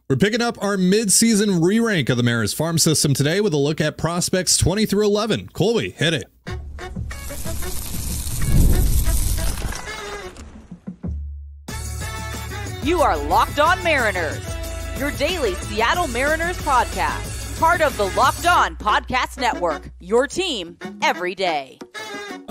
We're picking up our mid-season re-rank of the Mariners farm system today with a look at prospects 20 through 11. Colby, hit it. You are Locked On Mariners, your daily Seattle Mariners podcast. Part of the Locked On Podcast Network, your team every day.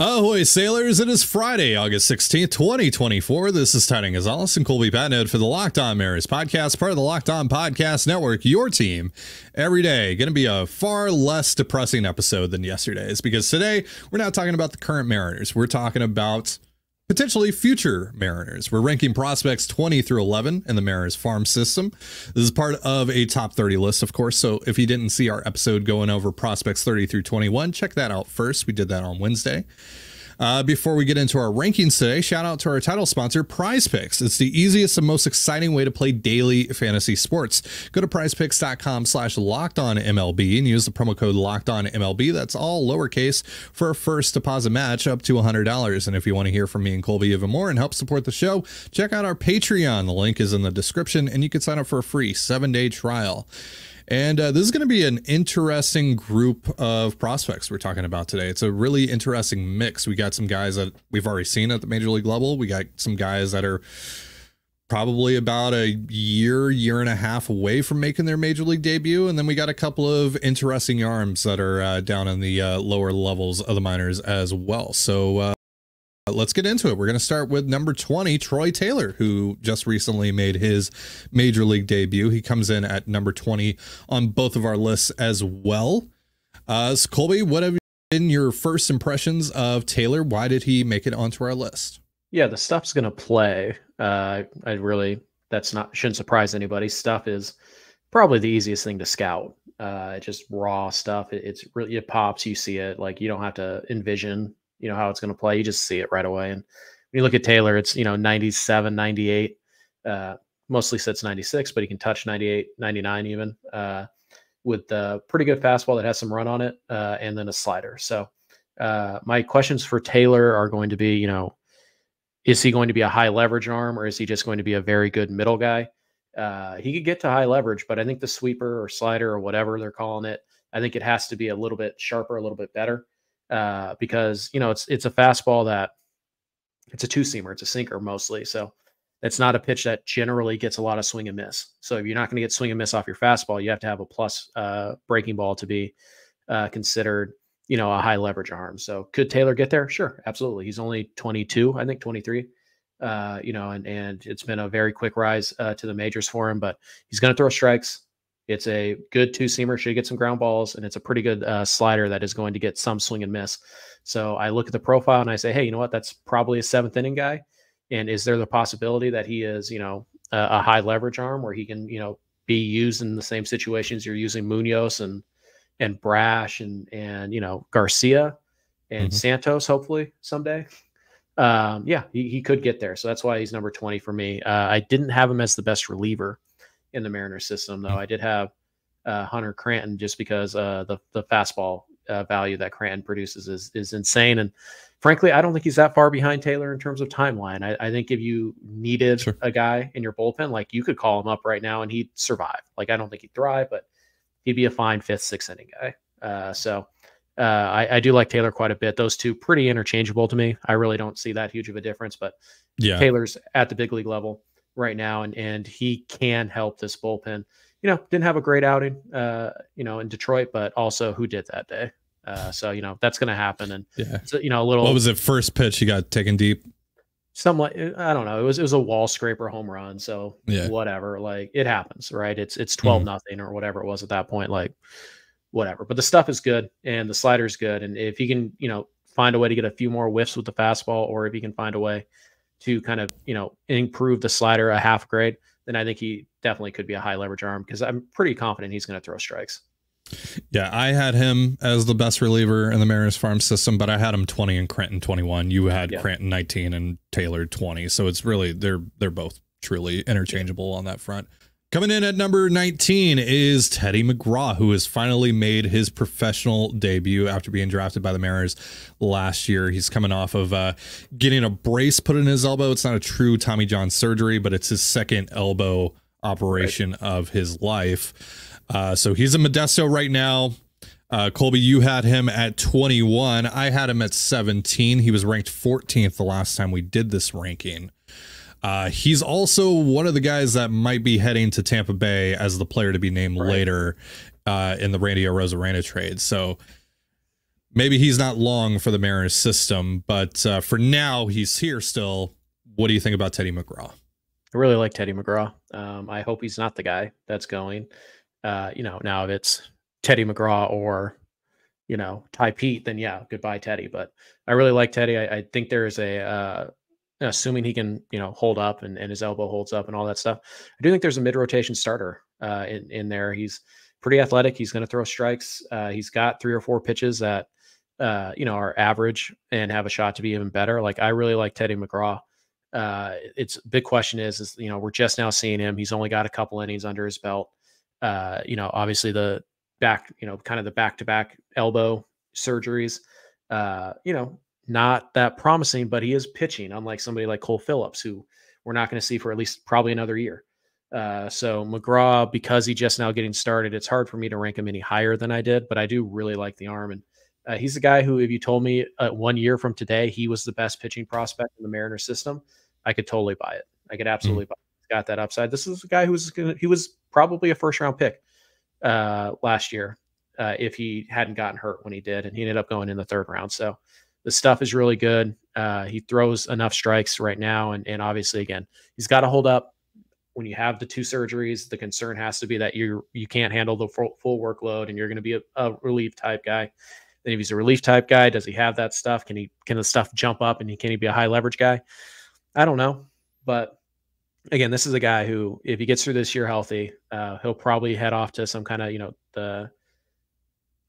Ahoy, sailors. It is Friday, August 16th, 2024. This is Ty Gonzalez and Colby Patnode for the Locked On Mariners podcast, part of the Locked On Podcast Network, your team every day. Going to be a far less depressing episode than yesterday's, because today we're not talking about the current Mariners. We're talking about potentially future Mariners. We're ranking prospects 20 through 11 in the Mariners farm system. This is part of a top 30 list, of course. So if you didn't see our episode going over prospects 30 through 21, check that out first. We did that on Wednesday. Before we get into our rankings today, shout out to our title sponsor, PrizePicks. It's the easiest and most exciting way to play daily fantasy sports. Go to prizepicks.com/lockedonmlb and use the promo code LOCKEDONMLB. That's all lowercase for a first deposit match up to $100. And if you want to hear from me and Colby even more and help support the show, check out our Patreon. The link is in the description, and you can sign up for a free 7-day trial. And this is going to be an interesting group of prospects we're talking about today. It's a really interesting mix. We got some guys that we've already seen at the major league level. We got some guys that are probably about a year and a half away from making their major league debut. And then we got a couple of interesting arms that are down in the lower levels of the minors as well. So let's get into it. We're going to start with number 20, Troy Taylor, who just recently made his major league debut. He comes in at number 20 on both of our lists as well. So Colby, what have been your first impressions of Taylor? Why did he make it onto our list? Yeah, the stuff's going to play. Shouldn't surprise anybody. Stuff is probably the easiest thing to scout. Just raw stuff. It's really, it pops, you see it. Like, you don't have to envision how it's going to play. You just see it right away. And when you look at Taylor, it's, 97, 98, mostly sits 96, but he can touch 98, 99 even, with a pretty good fastball that has some run on it, and then a slider. So my questions for Taylor are going to be, is he going to be a high leverage arm, or is he just going to be a very good middle guy? He could get to high leverage, but I think the sweeper or slider or whatever they're calling it, I think it has to be a little bit sharper, a little bit better. Because it's a fastball that it's a two-seamer, it's a sinker mostly. So it's not a pitch that generally gets a lot of swing and miss. So if you're not going to get swing and miss off your fastball, you have to have a plus breaking ball to be considered, a high leverage arm. So could Taylor get there? Sure, absolutely. He's only 22, I think 23. And it's been a very quick rise to the majors for him, but he's going to throw strikes. It's a good two-seamer, should get some ground balls, and it's a pretty good slider that is going to get some swing and miss. So I look at the profile and I say, hey, you know what? That's probably a seventh inning guy. And is there the possibility that he is, a high leverage arm where he can, be used in the same situations you're using Munoz and Brash and Garcia and Santos, hopefully someday. He could get there. So that's why he's number 20 for me. I didn't have him as the best reliever in the Mariners system, though. I did have Hunter Cranton, just because the fastball value that Cranton produces is insane. And frankly, I don't think he's that far behind Taylor in terms of timeline. I think if you needed a guy in your bullpen, like, you could call him up right now and he'd survive. Like, I don't think he'd thrive, but he'd be a fine fifth, sixth inning guy. I do like Taylor quite a bit. Those two pretty interchangeable to me. I really don't see that huge of a difference, but Taylor's at the big league level right now, and he can help this bullpen. Didn't have a great outing, in Detroit, but also who did that day? So that's going to happen. And so, a little. What was it? First pitch, he got taken deep. I don't know. It was a wall scraper home run. So whatever, like, it happens, right? It's 12-0 or whatever it was at that point. Like, whatever. But the stuff is good and the slider is good. And if he can, find a way to get a few more whiffs with the fastball, or if he can find a way to kind of, improve the slider a half grade, then I think he definitely could be a high leverage arm, because I'm pretty confident he's going to throw strikes. Yeah, I had him as the best reliever in the Mariners farm system, but I had him 20 and Cranton 21. You had Cranton 19 and Taylor 20. So it's really, they're both truly interchangeable on that front. Coming in at number 19 is Teddy McGrath, who has finally made his professional debut after being drafted by the Mariners last year. He's coming off of getting a brace put in his elbow. It's not a true Tommy John surgery, but it's his second elbow operation of his life. So he's in Modesto right now. Colby, you had him at 21. I had him at 17. He was ranked 14th the last time we did this ranking. He's also one of the guys that might be heading to Tampa Bay as the player to be named later in the Randy Arozarena trade. So maybe he's not long for the Mariners system, but for now he's here still. What do you think about Teddy McGraw? I really like Teddy McGraw. I hope he's not the guy that's going. Now if it's Teddy McGraw or, Ty Pete, then yeah, goodbye Teddy. But I really like Teddy. I think there's assuming he can, hold up and his elbow holds up and all that stuff. I do think there's a mid-rotation starter in there. He's pretty athletic. He's going to throw strikes. He's got 3 or 4 pitches that, are average and have a shot to be even better. Like, I really like Teddy McGraw. It's big question is, we're just now seeing him. He's only got a couple innings under his belt. Obviously the back, kind of the back-to-back elbow surgeries, not that promising, but he is pitching, unlike somebody like Cole Phillips, who we're not going to see for at least probably another year. So McGraw, because he's just now getting started, it's hard for me to rank him any higher than I did, but I do really like the arm. And he's a guy who, if you told me 1 year from today, he was the best pitching prospect in the Mariners system, I could totally buy it. I could absolutely buy it. He's got that upside. This is a guy he was probably a first-round pick last year if he hadn't gotten hurt when he did, and he ended up going in the 3rd round. So the stuff is really good. He throws enough strikes right now. And obviously, again, he's got to hold up. When you have the 2 surgeries, the concern has to be that you can't handle the full workload and you're going to be a relief type guy. Then if he's a relief type guy, does he have that stuff? Can the stuff jump up and can he be a high leverage guy? I don't know. But again, this is a guy who, if he gets through this year healthy, he'll probably head off to some kind of, the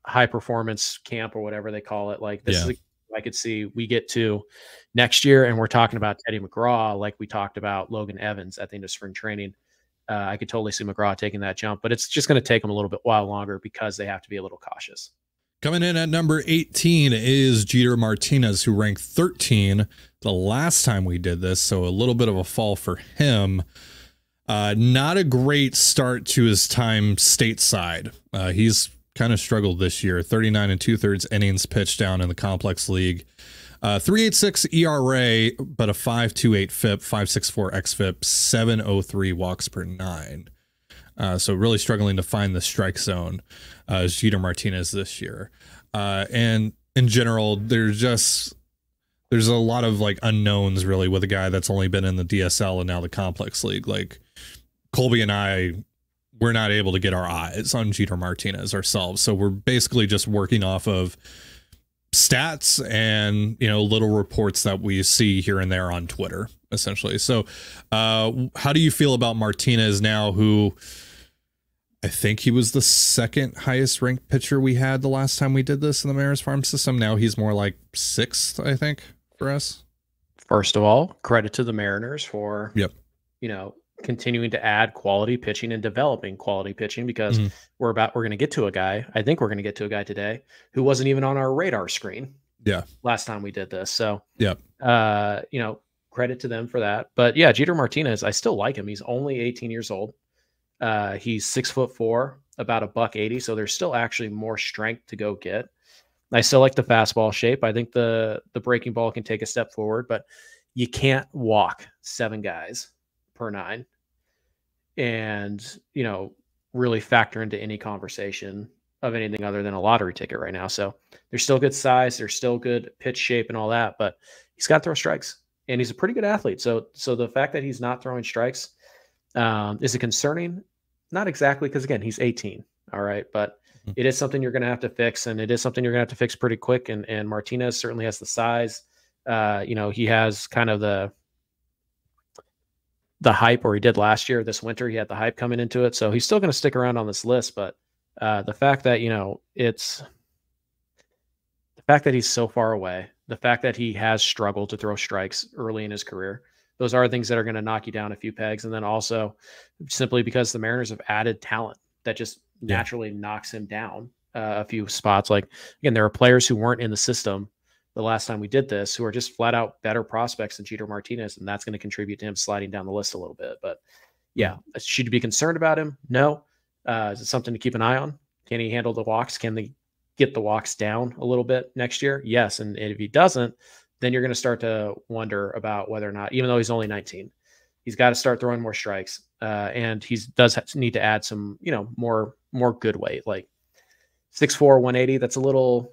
high performance camp or whatever they call it. Like, this is I could see we get to next year and we're talking about Teddy McGraw like we talked about Logan Evans at the end of spring training. I could totally see McGraw taking that jump, but it's just going to take him a little bit while longer because they have to be a little cautious. Coming in at number 18 is Jeter Martinez, who ranked 13 the last time we did this, so a little bit of a fall for him. Not a great start to his time stateside. He's kind of struggled this year. 39 2/3 innings pitched down in the complex league. 3.86 ERA, but a 5.28 FIP, 5.64 xFIP, 7.03 walks per 9. So really struggling to find the strike zone as Jeter Martinez this year. And in general, there's a lot of like unknowns really with a guy that's only been in the DSL and now the complex league. Like Colby and we're not able to get our eyes on Jeter Martinez ourselves. So we're basically just working off of stats and, little reports that we see here and there on Twitter, essentially. So how do you feel about Martinez now, who I think he was the 2nd highest ranked pitcher we had the last time we did this in the Mariners farm system? Now he's more like 6th, I think, for us. First of all, Credit to the Mariners for, continuing to add quality pitching and developing quality pitching, because we're going to get to a guy. I think we're going to get to a guy today who wasn't even on our radar screen. Yeah. Last time we did this. So, credit to them for that. But yeah, Jeter Martinez, I still like him. He's only 18 years old. He's 6'4", about $180. So there's still actually more strength to go get. I still like the fastball shape. I think the breaking ball can take a step forward, but you can't walk 7 guys per 9 and, really factor into any conversation of anything other than a lottery ticket right now. So there's still good size. There's still good pitch shape and all that, but he's got to throw strikes and he's a pretty good athlete. So the fact that he's not throwing strikes, is it concerning? Not exactly. Cause again, he's 18. All right. But it is something you're going to have to fix, and it is something you're going to have to fix pretty quick. And Martinez certainly has the size. He has kind of the hype, or he did last year. This winter, he had the hype coming into it. So he's still going to stick around on this list. But the fact that, it's the fact that he's so far away, the fact that he has struggled to throw strikes early in his career, those are things that are going to knock you down a few pegs. And then also simply because the Mariners have added talent that just naturally knocks him down a few spots. Like, again, there are players who weren't in the system the last time we did this who are just flat out better prospects than Jeter Martinez, and that's going to contribute to him sliding down the list a little bit. But Yeah. Should you be concerned about him? No. Is it something to keep an eye on? Can he handle the walks? Can they get the walks down a little bit next year? Yes. And if he doesn't, then you're going to start to wonder about whether or not, even though he's only 19, he's got to start throwing more strikes. And he does need to add some, more good weight, like 6'4", 180. That's a little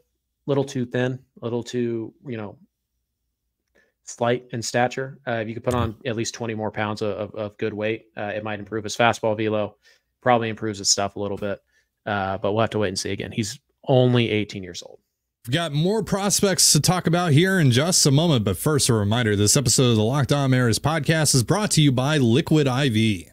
too thin, a little too, slight in stature. If you could put on at least 20 more pounds of good weight, it might improve his fastball velo, probably improves his stuff a little bit. But we'll have to wait and see. Again, he's only 18 years old. We've got more prospects to talk about here in just a moment, but first, a reminder, this episode of the Locked On Mariners podcast is brought to you by Liquid IV.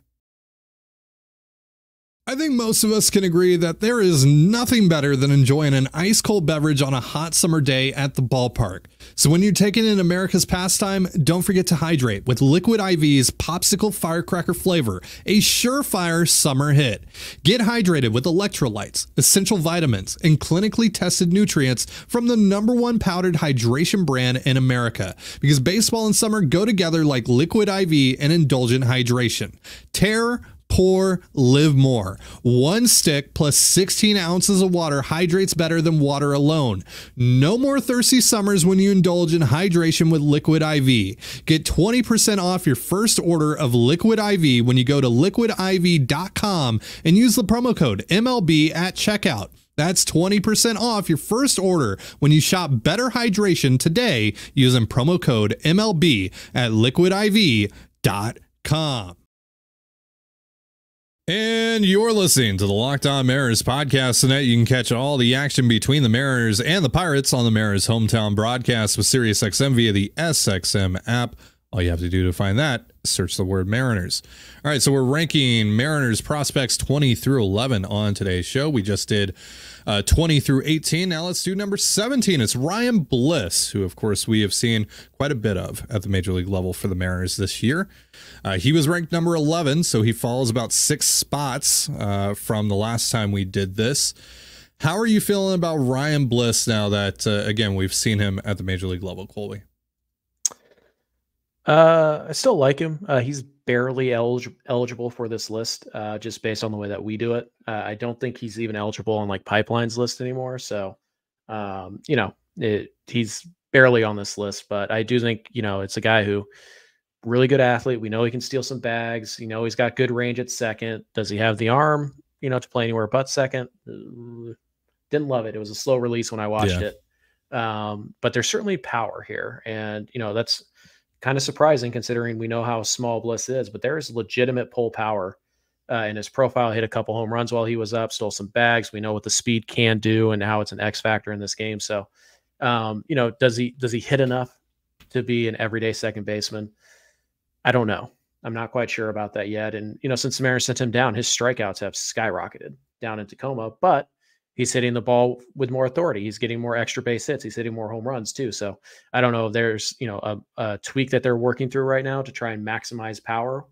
I think most of us can agree that there is nothing better than enjoying an ice cold beverage on a hot summer day at the ballpark. So when you're taking in America's pastime, don't forget to hydrate with Liquid IV's Popsicle Firecracker flavor, a surefire summer hit. Get hydrated with electrolytes, essential vitamins, and clinically tested nutrients from the #1 powdered hydration brand in America. Because baseball and summer go together like Liquid IV and indulgent hydration. Tear, pour, live more. One stick plus 16 ounces of water hydrates better than water alone. No more thirsty summers when you indulge in hydration with Liquid IV. Get 20% off your first order of Liquid IV when you go to liquidiv.com and use the promo code MLB at checkout. That's 20% off your first order when you shop Better Hydration today using promo code MLB at liquidiv.com. And you're listening to the Locked On Mariners podcast. Tonight you can catch all the action between the Mariners and the Pirates on the Mariners hometown broadcast with SiriusXM via the SXM app. All you have to do to find that, search the word Mariners. All right, so we're ranking Mariners prospects 20 through 11 on today's show. We just did 20 through 18. Now let's do number 17. It's Ryan Bliss, who, of course, we have seen quite a bit of at the major league level for the Mariners this year. He was ranked number 11, so he falls about 6 spots from the last time we did this. How are you feeling about Ryan Bliss now that, again, we've seen him at the major league level, Colby? I still like him. He's barely eligible for this list, just based on the way that we do it. I don't think he's even eligible on like Pipeline's list anymore. So, he's barely on this list, but I do think, it's a guy who really good athlete. We know he can steal some bags. He's got good range at second. Does he have the arm, to play anywhere but second? Didn't love it. It was a slow release when I watched it. But there's certainly power here. And, that's kind of surprising considering we know how small Bliss is, but there is legitimate pull power in his profile. Hit a couple home runs while he was up, stole some bags. We know what the speed can do and how it's an X factor in this game. So, does he hit enough to be an everyday second baseman? I don't know. I'm not quite sure about that yet. And, since the Mariners sent him down, his strikeouts have skyrocketed down in Tacoma, but he's hitting the ball with more authority. He's getting more extra base hits. He's hitting more home runs too. So I don't know if there's, a tweak that they're working through right now to try and maximize power.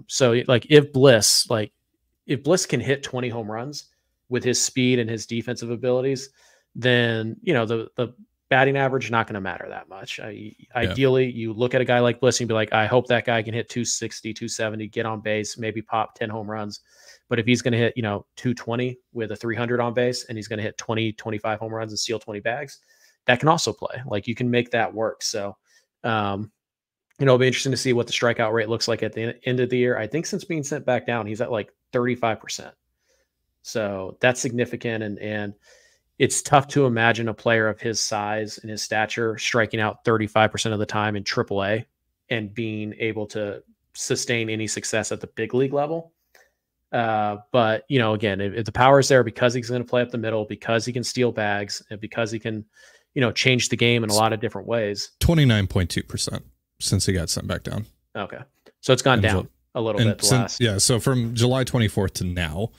So like if Bliss can hit 20 home runs with his speed and his defensive abilities, then, the batting average is not going to matter that much. Ideally, you look at a guy like Bliss and be like, I hope that guy can hit 260, 270, get on base, maybe pop 10 home runs. But if he's going to hit, 220 with a 300 on base and he's going to hit 20, 25 home runs and steal 20 bags, that can also play. Like you can make that work. So, it'll be interesting to see what the strikeout rate looks like at the end of the year. I think since being sent back down, he's at like 35%. So that's significant. And it's tough to imagine a player of his size and his stature striking out 35% of the time in AAA and being able to sustain any success at the big league level. But again, if the power is there because he's going to play up the middle, because he can steal bags, and because he can, change the game in a lot of different ways. 29.2% since he got sent back down. Okay. So it's gone down a little bit. So from July 24th to now,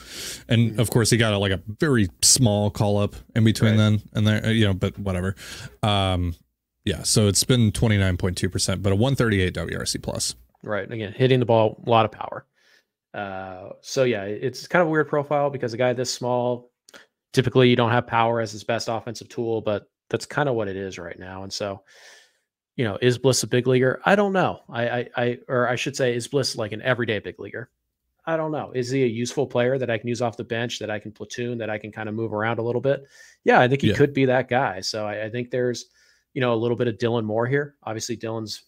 and of course he got a very small call up in between then and there, but whatever. So it's been 29.2%, but a 138 WRC plus. Right. Again, hitting the ball, a lot of power. It's kind of a weird profile because a guy this small, typically you don't have power as his best offensive tool, but that's kind of what it is right now. And so, is Bliss a big leaguer? I don't know. Or I should say, is Bliss like an everyday big leaguer? I don't know. Is he a useful player that I can use off the bench, that I can platoon, that I can kind of move around a little bit? Yeah, I think he could be that guy. So I think there's, a little bit of Dylan Moore here. Obviously, Dylan's,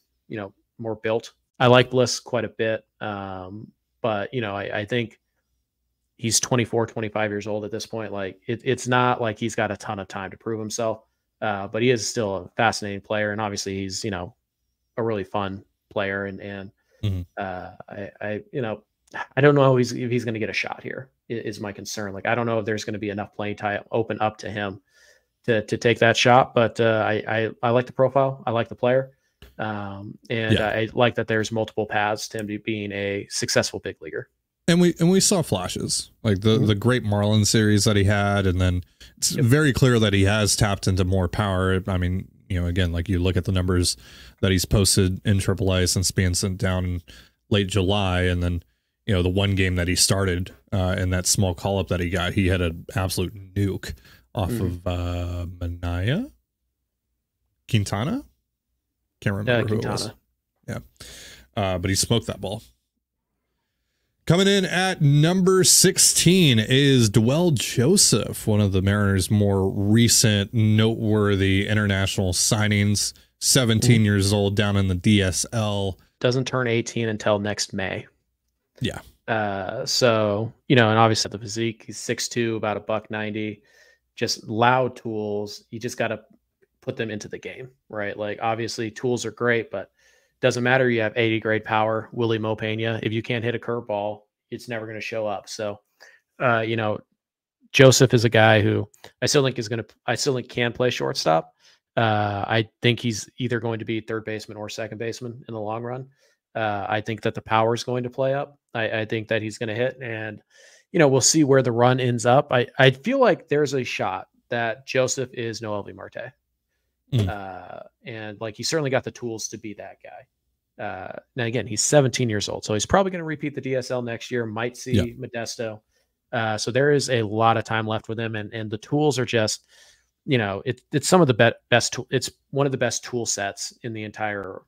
more built. I like Bliss quite a bit. But, I think he's 24, 25 years old at this point. Like it's not like he's got a ton of time to prove himself. But he is still a fascinating player. And obviously he's, a really fun player. And I don't know if he's going to get a shot here is my concern. Like, I don't know if there's going to be enough playing time open up to him to take that shot, but I like the profile. I like the player. I like that there's multiple paths to him being a successful big leaguer. And we saw flashes like the great Marlin series that he had. And then it's very clear that he has tapped into more power. I mean, again, like you look at the numbers that he's posted in AAA since being sent down in late July. And then, the one game that he started in that small call up that he got, he had an absolute nuke off of Quintana. Can't remember who Quintana. it was. Yeah. But he smoked that ball. Coming in at number 16 is Dwell Joseph, one of the Mariners' more recent noteworthy international signings. 17 years old, down in the DSL. Doesn't turn 18 until next May. Yeah. So, and obviously the physique, he's 6'2", about $190, just loud tools. You just got to put them into the game, right? Like obviously tools are great, but doesn't matter. You have 80 grade power, Willie Mopena. If you can't hit a curveball, it's never going to show up. So, Joseph is a guy who I still think can play shortstop. I think he's either going to be third baseman or second baseman in the long run. I think that the power is going to play up. I think that he's going to hit, and we'll see where the run ends up. I feel like there's a shot that Joseph is Noel Marte. And like he certainly got the tools to be that guy. Now again, he's 17 years old, so he's probably going to repeat the DSL next year. Might see Modesto. So there is a lot of time left with him, and the tools are just, it's some of the best. It's one of the best tool sets in the entire,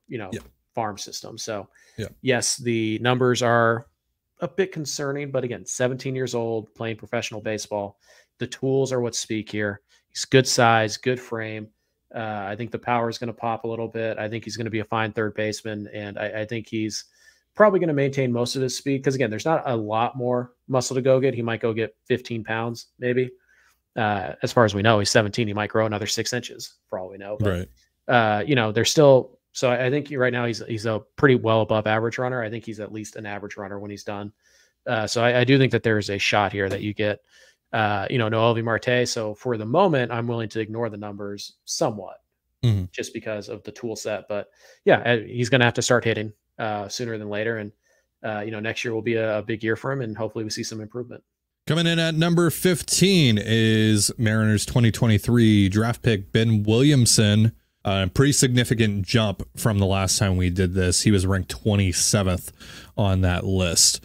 farm system. So yes, the numbers are a bit concerning, but again, 17 years old, playing professional baseball. The tools are what speak here. He's good size, good frame. I think the power is going to pop a little bit. I think he's going to be a fine third baseman, and I think he's probably going to maintain most of his speed because, again, there's not a lot more muscle to go get. He might go get 15 pounds maybe. As far as we know, he's 17. He might grow another 6 inches for all we know. But, right. There's still – so I think right now he's a pretty well above average runner. I think he's at least an average runner when he's done. So I do think that there is a shot here that you get – Noel Marte. So for the moment, I'm willing to ignore the numbers somewhat just because of the tool set. But yeah, he's going to have to start hitting sooner than later. And, next year will be a big year for him, and hopefully we see some improvement. Coming in at number 15 is Mariners 2023 draft pick Ben Williamson. Pretty significant jump from the last time we did this. He was ranked 27th on that list.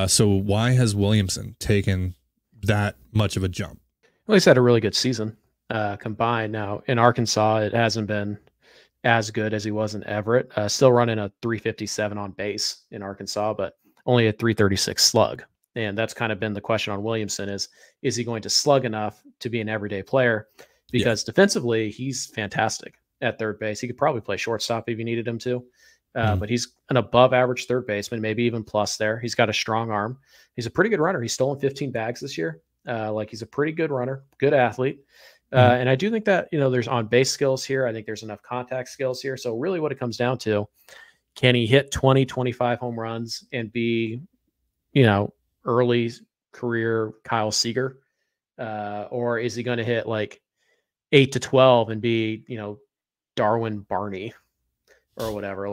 So why has Williamson taken that much of a jump? Well, he's had a really good season combined. Now in Arkansas, it hasn't been as good as he was in Everett. Still running a 357 on base in Arkansas, but only a 336 slug. And that's kind of been the question on Williamson is he going to slug enough to be an everyday player? Because defensively, he's fantastic at third base. He could probably play shortstop if you needed him to. But he's an above average third baseman, maybe even plus there. He's got a strong arm. He's a pretty good runner. He's stolen 15 bags this year. He's a pretty good runner, good athlete. And I do think that, there's on base skills here. I think there's enough contact skills here. So really what it comes down to, can he hit 20, 25 home runs and be, early career Kyle Seager? Or is he going to hit like 8 to 12 and be, Darwin Barney or whatever?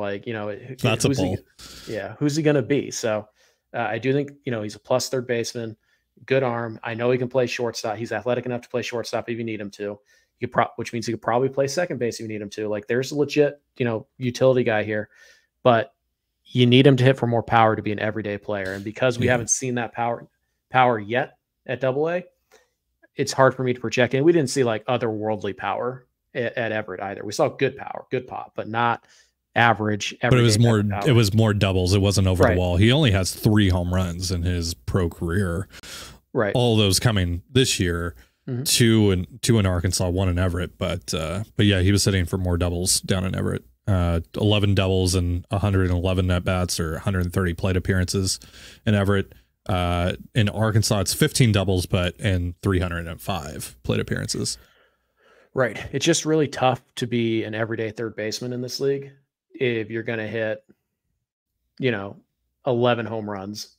That's a ball. Who's he going to be? So I do think, he's a plus third baseman, good arm. I know he can play shortstop. He's athletic enough to play shortstop if you need him to. Which means he could probably play second base if you need him to. Like, there's a legit, utility guy here, but you need him to hit for more power to be an everyday player. And because we haven't seen that power yet at AA, it's hard for me to project. And we didn't see like otherworldly power at Everett either. We saw good power, good pop, but not average. But it was more doubles. It wasn't over the wall. He only has 3 home runs in his pro career. Right. All those coming this year, 2 in Arkansas, 1 in Everett. But yeah, he was hitting for more doubles down in Everett. 11 doubles and 111 at bats, or 130 plate appearances in Everett. In Arkansas, it's 15 doubles, but and 305 plate appearances. Right. It's just really tough to be an everyday third baseman in this league if you're going to hit, 11 home runs.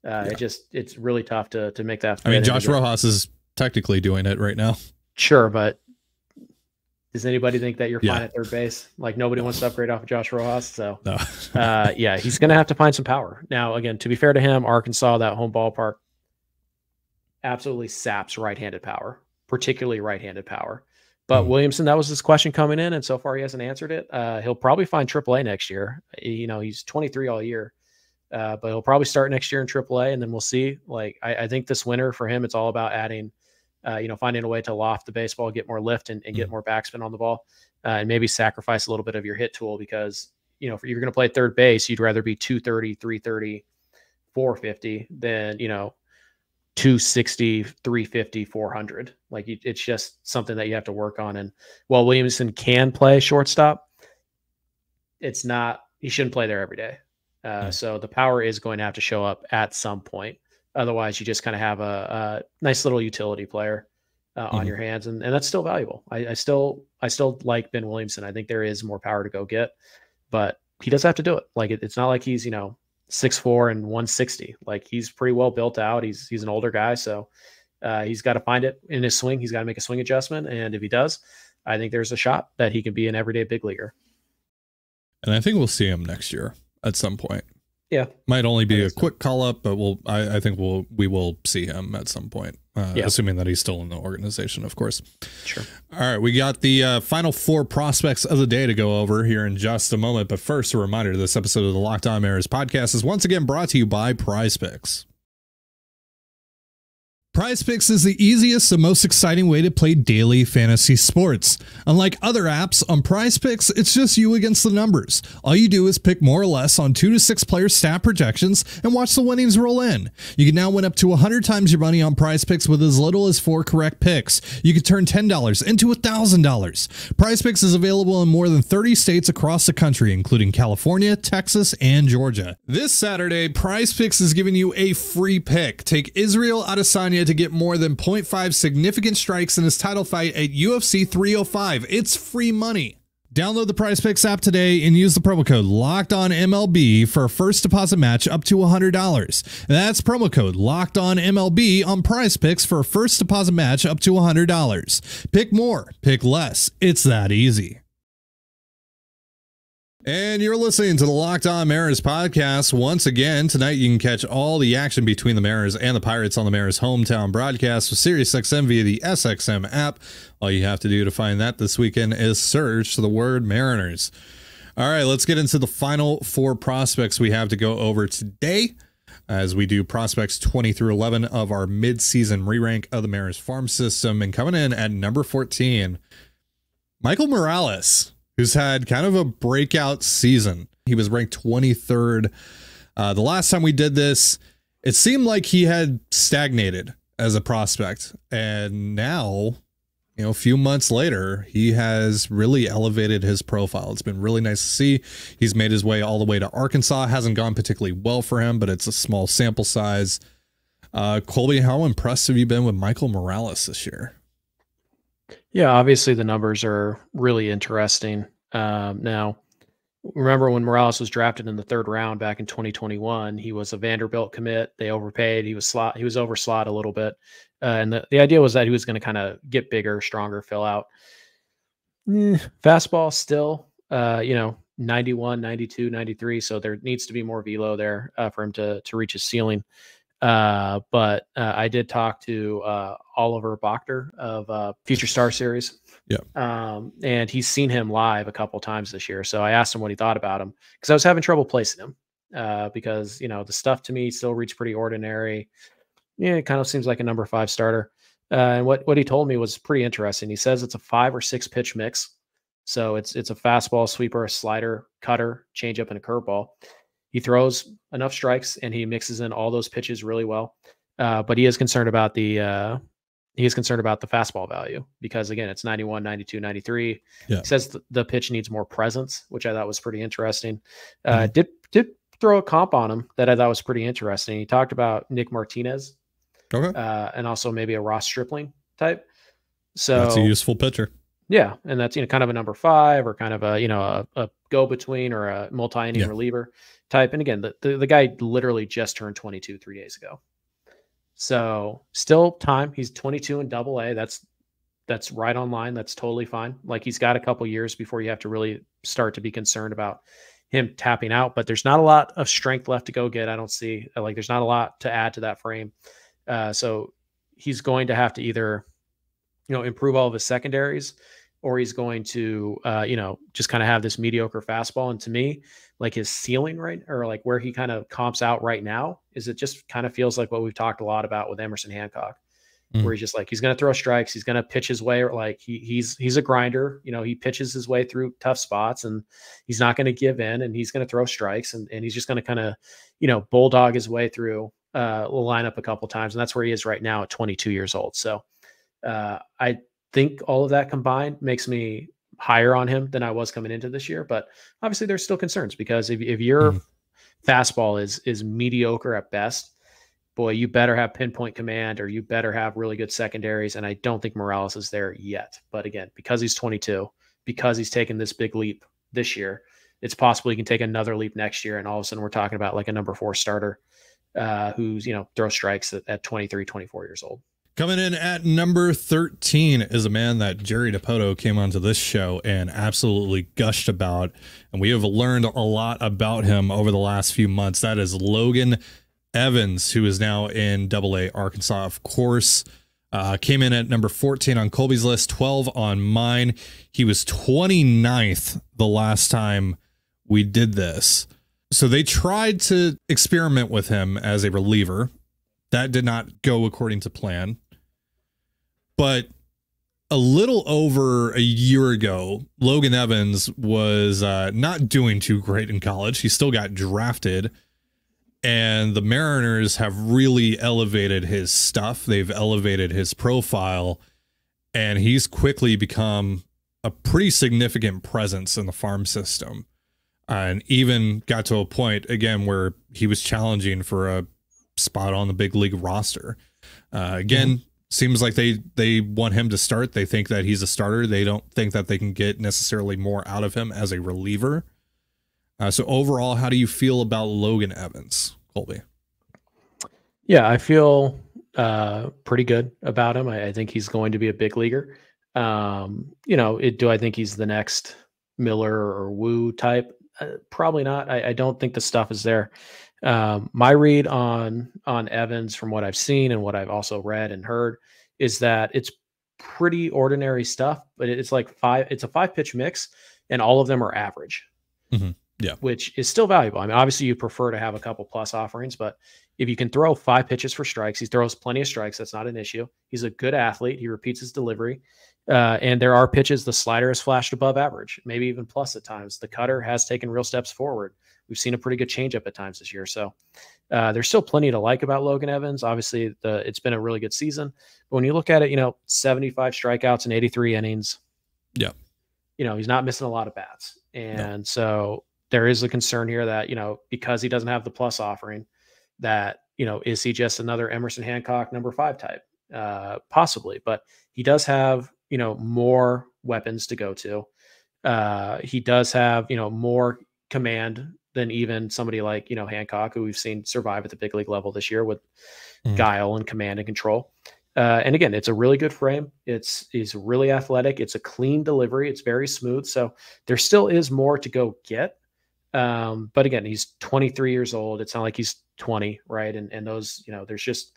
It's really tough to make that. I mean, Josh Rojas is technically doing it right now. Sure, but does anybody think that you're fine at third base? Like, nobody wants to upgrade off of Josh Rojas. So, no. He's going to have to find some power. Now, again, to be fair to him, Arkansas, that home ballpark, absolutely saps right-handed power, particularly right-handed power. But Williamson, that was his question coming in, and so far he hasn't answered it. He'll probably find AAA next year. He's 23 all year, but he'll probably start next year in AAA, and then we'll see. Like, I think this winter for him, it's all about adding finding a way to loft the baseball, get more lift and get more backspin on the ball, and maybe sacrifice a little bit of your hit tool because, if you're going to play third base, you'd rather be 230, 330, 450 than, 260, 350, 400. Like, it's just something that you have to work on. And while Williamson can play shortstop, he shouldn't play there every day. So the power is going to have to show up at some point. Otherwise, you just kind of have a nice little utility player on your hands, and that's still valuable. I still like Ben Williamson. I think there is more power to go get, but he does have to do it. Like, it's not like he's 6'4" and 160. Like, he's pretty well built out. He's an older guy, so he's got to find it in his swing. He's got to make a swing adjustment, and if he does, I think there's a shot that he can be an everyday big leaguer. And I think we'll see him next year at some point. Yeah, might only be a quick call up, but I think we will see him at some point, assuming that he's still in the organization, of course. Sure. All right, we got the final 4 prospects of the day to go over here in just a moment. But first, a reminder: this episode of the Locked On Mariners podcast is once again brought to you by PrizePicks. PrizePicks is the easiest and most exciting way to play daily fantasy sports. Unlike other apps, on PrizePicks, it's just you against the numbers. All you do is pick more or less on 2 to 6 player stat projections and watch the winnings roll in. You can now win up to 100 times your money on PrizePicks with as little as 4 correct picks. You can turn $10 into $1,000. PrizePicks is available in more than 30 states across the country, including California, Texas, and Georgia. This Saturday, PrizePicks is giving you a free pick. Take Israel Adesanya to get more than 0.5 significant strikes in his title fight at UFC 305. It's free money. Download the PrizePicks app today and use the promo code LOCKEDONMLB for a first deposit match up to $100. That's promo code LOCKEDONMLB on PrizePicks for a first deposit match up to $100. Pick more, pick less. It's that easy. And you're listening to the Locked On Mariners podcast. Once again, tonight you can catch all the action between the Mariners and the Pirates on the Mariners hometown broadcast with SiriusXM via the SXM app. All you have to do to find that this weekend is search the word Mariners. All right, let's get into the final 4 prospects we have to go over today as we do prospects 20 through 11 of our mid-season re-rank of the Mariners farm system. And coming in at number 14, Michael Morales, who's had kind of a breakout season. He was ranked 23rd. The last time we did this, it seemed like he had stagnated as a prospect. And now, a few months later, he has really elevated his profile. It's been really nice to see. He's made his way all the way to Arkansas. Hasn't gone particularly well for him, but it's a small sample size. Colby, how impressed have you been with Michael Morales this year? Yeah, obviously the numbers are really interesting. Now, remember when Morales was drafted in the 3rd round back in 2021, he was a Vanderbilt commit. They overpaid. He was over slot a little bit. And the idea was that he was going to kind of get bigger, stronger, fill out. Fastball still, 91, 92, 93. So there needs to be more velo there for him to reach his ceiling. But I did talk to Oliver Bochter of Future Star Series. Yeah. And he's seen him live a couple times this year. So I asked him what he thought about him because I was having trouble placing him because, the stuff to me still reads pretty ordinary. Yeah, it kind of seems like a number 5 starter. And what he told me was pretty interesting. He says it's a 5 or 6 pitch mix. So it's a fastball, sweeper, a slider, cutter, changeup, and a curveball. He throws enough strikes and he mixes in all those pitches really well. But he is concerned about the fastball value because again, it's 91, 92, 93. Yeah. He says the pitch needs more presence, which I thought was pretty interesting. Did throw a comp on him that I thought was pretty interesting. He talked about Nick Martinez. Okay. And also maybe a Ross Stripling type. So that's a useful pitcher. Yeah. And that's, kind of a number 5 or kind of a go between or a multi-inning reliever type. And again, the guy literally just turned 22 3 days ago. So still time. He's 22 in AA. That's right on line. That's totally fine. Like he's got a couple years before you have to really start to be concerned about him tapping out, but there's not a lot of strength left to go get. I don't see there's not a lot to add to that frame. So he's going to have to either, improve all of his secondaries or he's going to, just kind of have this mediocre fastball. And to me, like his ceiling like where he kind of comps out right now is it just kind of feels like what we've talked a lot about with Emerson Hancock, where he's just like, he's going to throw strikes. He's going to pitch his way, or like he's a grinder, he pitches his way through tough spots and he's not going to give in and he's going to throw strikes and he's just going to kind of, bulldog his way through lineup a couple times, and that's where he is right now at 22 years old. So I think all of that combined makes me higher on him than I was coming into this year. But obviously, there's still concerns because if your fastball is mediocre at best, boy, you better have pinpoint command or you better have really good secondaries. And I don't think Morales is there yet. But again, because he's 22, because he's taken this big leap this year, it's possible he can take another leap next year. And all of a sudden, we're talking about like a number 4 starter who's, throws strikes at 23, 24 years old. Coming in at number 13 is a man that Jerry DiPoto came onto this show and absolutely gushed about. And we have learned a lot about him over the last few months. That is Logan Evans, who is now in AA Arkansas, of course. Came in at number 14 on Colby's list, 12 on mine. He was 29th the last time we did this. So they tried to experiment with him as a reliever. That did not go according to plan. But a little over a year ago, Logan Evans was not doing too great in college. He still got drafted. And the Mariners have really elevated his stuff. They've elevated his profile. And he's quickly become a pretty significant presence in the farm system. And even got to a point, again, where he was challenging for a spot on the big league roster. Again, seems like they want him to start. They think that he's a starter. They don't think that they can get necessarily more out of him as a reliever. So overall, how do you feel about Logan Evans, Colby? Yeah, I feel pretty good about him. I think he's going to be a big leaguer. Do I think he's the next Miller or Wu type? Probably not. I don't think the stuff is there. My read on Evans from what I've seen and what I've also read and heard is that it's pretty ordinary stuff, but it's a 5-pitch mix and all of them are average. Yeah. Which is still valuable. I mean, obviously you prefer to have a couple plus offerings, but if you can throw 5 pitches for strikes, he throws plenty of strikes. That's not an issue. He's a good athlete. He repeats his delivery. And there are pitches. The slider has flashed above average, maybe even plus at times. The cutter has taken real steps forward. We've seen a pretty good changeup at times this year. So there's still plenty to like about Logan Evans. Obviously, it's been a really good season. But when you look at it, 75 strikeouts and 83 innings. Yeah. He's not missing a lot of bats. And so there is a concern here that, because he doesn't have the plus offering, that, is he just another Emerson Hancock number 5 type? Possibly. But he does have, more weapons to go to. He does have, more command than even somebody like, Hancock, who we've seen survive at the big league level this year with guile and command and control. And again, it's a really good frame. He's really athletic. It's a clean delivery. It's very smooth. So there still is more to go get. But again, he's 23 years old. It's not like he's 20, right? And those, there's just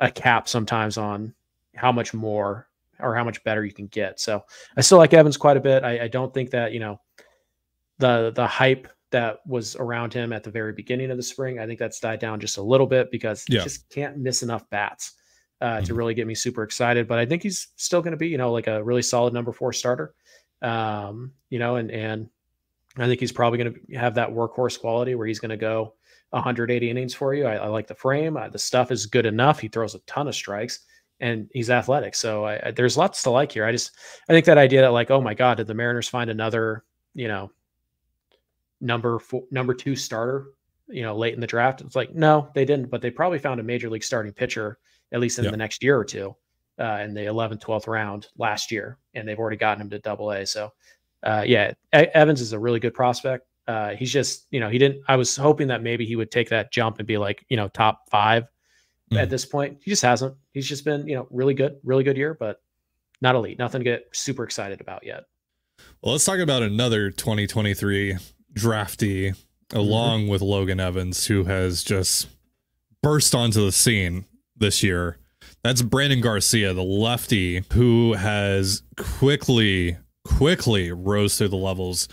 a cap sometimes on how much more or how much better you can get. So I still like Evans quite a bit. I don't think that, the hype that was around him at the very beginning of the spring, I think that's died down just a little bit because he just can't miss enough bats. to really get me super excited. But I think he's still going to be, you know, like a really solid number 4 starter. You know, and I think he's probably going to have that workhorse quality where he's going to go 180 innings for you. I like the frame. The stuff is good enough. He throws a ton of strikes and he's athletic. So there's lots to like here. I think that idea that like, oh my God, did the Mariners find another, you know, number 2 starter, you know, late in the draft? It's like, no, they didn't, but they probably found a major league starting pitcher, at least in the next year or two, in the 11th, 12th round last year. And they've already gotten him to Double-A. So yeah, Evans is a really good prospect. He's just, you know, I was hoping that maybe he would take that jump and be like, you know, top 5 at this point. He just hasn't. He's just been, you know, really good year, but not elite. Nothing to get super excited about yet. Well, let's talk about another 2023 draftee along with Logan Evans, who has just burst onto the scene this year. That's Brandon Garcia, the lefty, who has quickly rose through the levels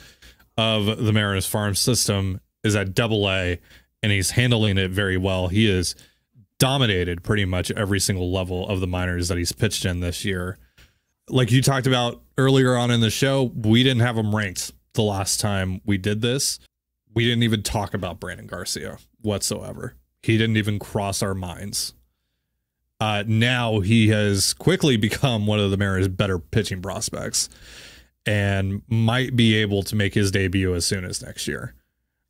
of the Mariners farm system, is at Double-A, and he's handling it very well. He has dominated pretty much every single level of the minors that he's pitched in this year. Like you talked about earlier on in the show, we didn't have him ranked the last time we did this. We didn't even talk about Brandon Garcia whatsoever. He didn't even cross our minds. Now he has quickly become one of the Mariners' better pitching prospects and might be able to make his debut as soon as next year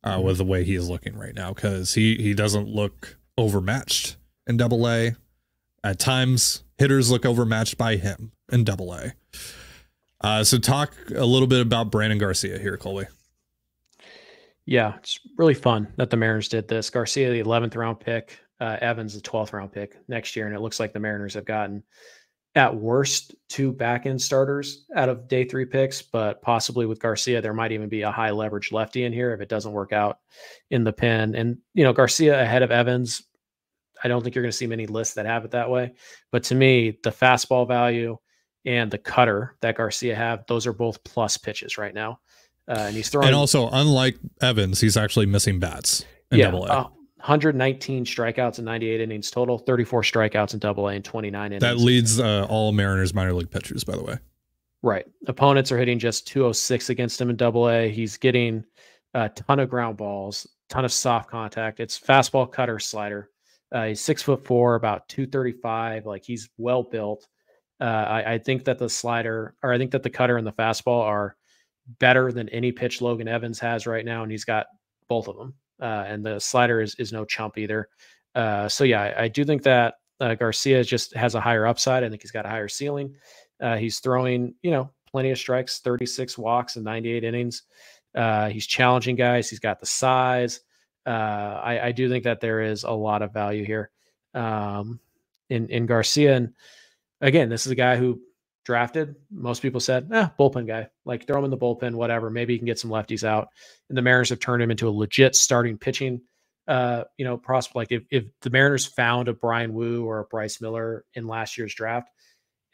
with the way he is looking right now, because he doesn't look overmatched in Double-A. At times, hitters look overmatched by him in Double-A. So talk a little bit about Brandon Garcia here, Colby. Yeah, it's really fun that the Mariners did this. Garcia, the 11th round pick, Evans, the 12th round pick next year. And it looks like the Mariners have gotten at worst 2 back-end starters out of day 3 picks, but possibly with Garcia, there might even be a high leverage lefty in here if it doesn't work out in the pen. And, you know, Garcia ahead of Evans, I don't think you're going to see many lists that have it that way. But to me, the fastball value and the cutter that Garcia have, those are both plus pitches right now. And he's throwing. And also, unlike Evans, he's actually missing bats in Double-A. 119 strikeouts and 98 innings total, 34 strikeouts in Double-A and 29 innings. That leads all Mariners minor league pitchers, by the way. Right. Opponents are hitting just 206 against him in Double-A. He's getting a ton of ground balls, ton of soft contact. It's fastball, cutter, slider. He's 6'4", about 235. Like, he's well built. I think that the slider, or I think that the cutter and the fastball are better than any pitch Logan Evans has right now, and he's got both of them. And the slider is no chump either. So yeah, I do think that Garcia just has a higher upside. I think he's got a higher ceiling. He's throwing, you know, plenty of strikes, 36 walks and 98 innings. He's challenging guys. He's got the size. I do think that there is a lot of value here in Garcia. And again, this is a guy who drafted, most people said, bullpen guy, like throw him in the bullpen, whatever, maybe he can get some lefties out. And the Mariners have turned him into a legit starting pitching, you know, prospect. Like if the Mariners found a Brian Wu or a Bryce Miller in last year's draft,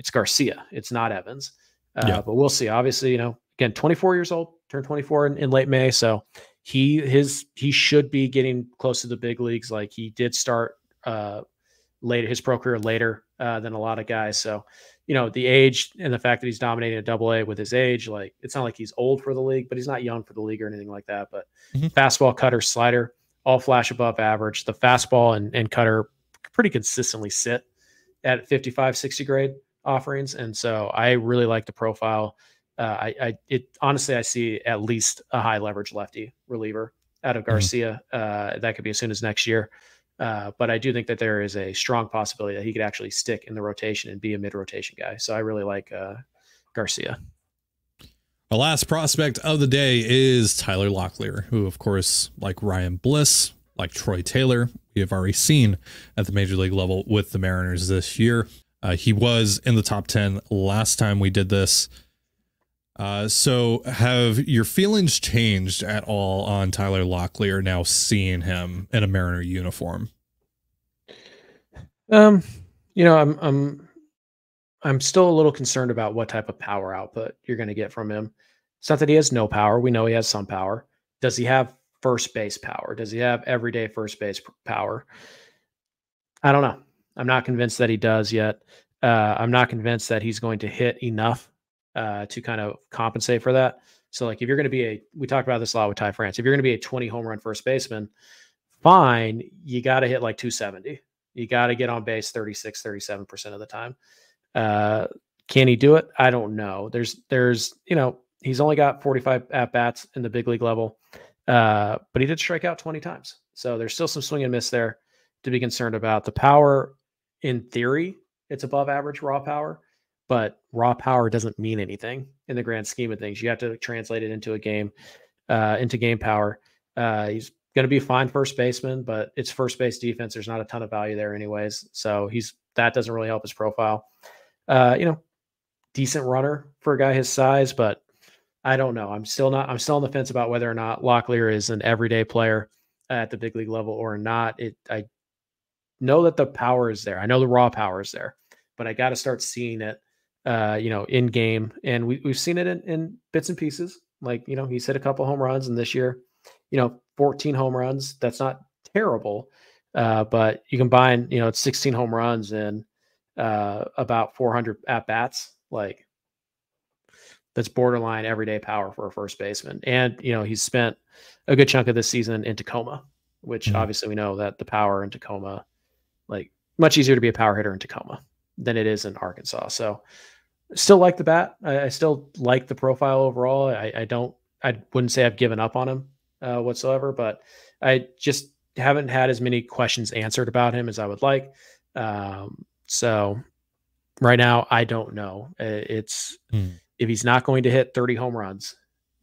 it's Garcia. It's not Evans. But we'll see. Obviously, you know, again, 24 years old, turned 24 in late May. So he should be getting close to the big leagues. Like, he did start later, his pro career later than a lot of guys. So, you know, the age and the fact that he's dominating a Double-A with his age, like, it's not like he's old for the league, but he's not young for the league or anything like that. But fastball, cutter, slider, all flash above average. The fastball and cutter pretty consistently sit at 55, 60 grade offerings. And so I really like the profile. Honestly, I see at least a high leverage lefty reliever out of Garcia. That could be as soon as next year. But I do think that there is a strong possibility that he could actually stick in the rotation and be a mid-rotation guy. So I really like Garcia. The last prospect of the day is Tyler Locklear, who, of course, like Ryan Bliss, like Troy Taylor, we have already seen at the major league level with the Mariners this year. He was in the top 10 last time we did this. So have your feelings changed at all on Tyler Locklear now seeing him in a Mariner uniform? You know, I'm still a little concerned about what type of power output you're going to get from him. It's not that he has no power. We know he has some power. Does he have first base power? Does he have everyday first base power? I don't know. I'm not convinced that he does yet. I'm not convinced that he's going to hit enough to kind of compensate for that. So like if you're going to be we talked about this a lot with Ty France, if you're going to be a 20 home run first baseman, fine, you got to hit like 270. You got to get on base 36, 37% of the time. Can he do it? I don't know. There's, he's only got 45 at bats in the big league level, but he did strike out 20 times. So there's still some swing and miss there to be concerned about. The power, in theory, it's above average raw power, but raw power doesn't mean anything in the grand scheme of things. You have to translate it into a game, into game power. He's going to be a fine first baseman, but it's first base defense. There's not a ton of value there anyways. So that doesn't really help his profile. Decent runner for a guy his size, but I don't know. I'm still on the fence about whether or not Locklear is an everyday player at the big league level or not. I know that the power is there. I know the raw power is there, but I got to start seeing it, in game. And we've seen it in bits and pieces. Like, he's hit a couple home runs, and this year, 14 home runs. That's not terrible. But you combine, it's 16 home runs and about 400 at bats. Like, that's borderline everyday power for a first baseman. And, he's spent a good chunk of this season in Tacoma, which obviously we know that the power in Tacoma, like, much easier to be a power hitter in Tacoma than it is in Arkansas. So still like the bat. I still like the profile overall. I wouldn't say I've given up on him whatsoever, but I just haven't had as many questions answered about him as I would like. So right now, I don't know. If he's not going to hit 30 home runs,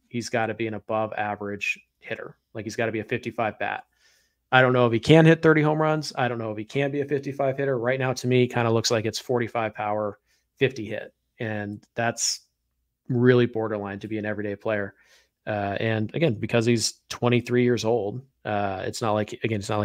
he's got to be an above average hitter. Like, he's got to be a 55 bat. I don't know if he can hit 30 home runs. I don't know if he can be a 55 hitter. Right now, to me, kind of looks like it's 45 power, 50 hit. And that's really borderline to be an everyday player. And again, because he's 23 years old, it's not like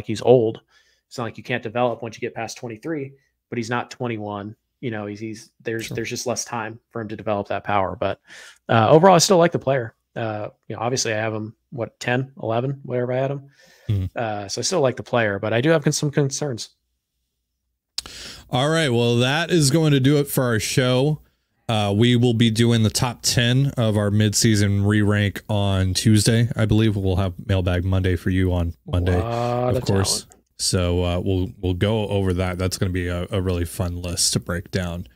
he's old. It's not like you can't develop once you get past 23, but he's not 21. There's just less time for him to develop that power. But overall, I still like the player. Obviously I have him, 10, 11, whatever I had him. So I still like the player, but I do have some concerns. All right. Well, that is going to do it for our show. We will be doing the top 10 of our midseason re-rank on Tuesday. I believe we'll have Mailbag Monday for you on Monday, of course. Talent. So we'll go over that. That's going to be a really fun list to break down.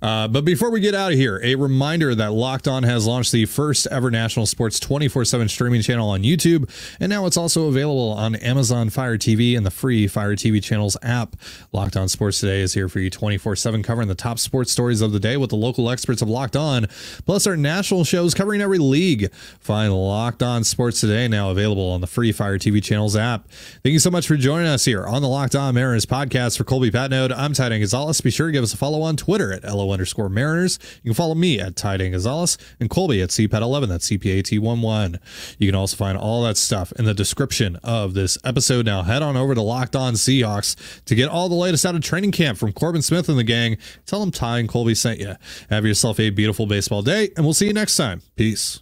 But before we get out of here, a reminder that Locked On has launched the first ever national sports 24/7 streaming channel on YouTube, and now it's also available on Amazon Fire TV and the free Fire TV channels app. Locked On Sports Today is here for you 24/7, covering the top sports stories of the day with the local experts of Locked On, plus our national shows covering every league. Find Locked On Sports Today, now available on the free Fire TV channels app. Thank you so much for joining us here on the Locked On Mariners podcast. For Colby Patnode, I'm Ty Gonzalez. Be sure to give us a follow on Twitter at @LO_Mariners. You can follow me at Ty Gonzalez and Colby at CPAT11. That's CPAT11. You can also find all that stuff in the description of this episode. Now head on over to Locked On Seahawks to get all the latest out of training camp from Corbin Smith and the gang. Tell them Ty and Colby sent you. Have yourself a beautiful baseball day, and we'll see you next time. Peace.